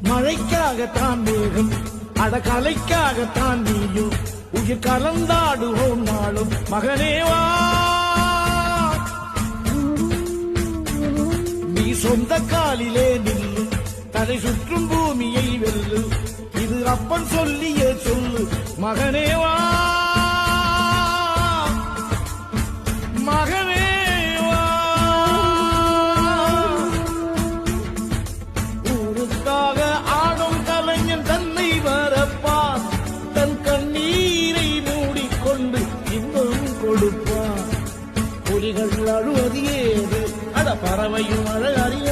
மழைக்காகத்தான் மேகம் அடகலைக்காகத்தான் நீயும் உயிர் கலந்தாடுவோம் நாளும் மகனேவா. நீ சொந்த காலிலே நில்லு, தலை சுற்றும் பூமியை வெல்லு, இது அப்பன் சொல்லிய சொல்லு மகனேவா. மகனேவா ஊருக்காக ஆடும் கலைஞன் தன்னை வரப்பான், தன் கண்ணீரை மூடிக்கொண்டு இன்னும் கொடுப்பான். புலிகள் அழுவது ஏது, அட பறவையும் அழ அறிய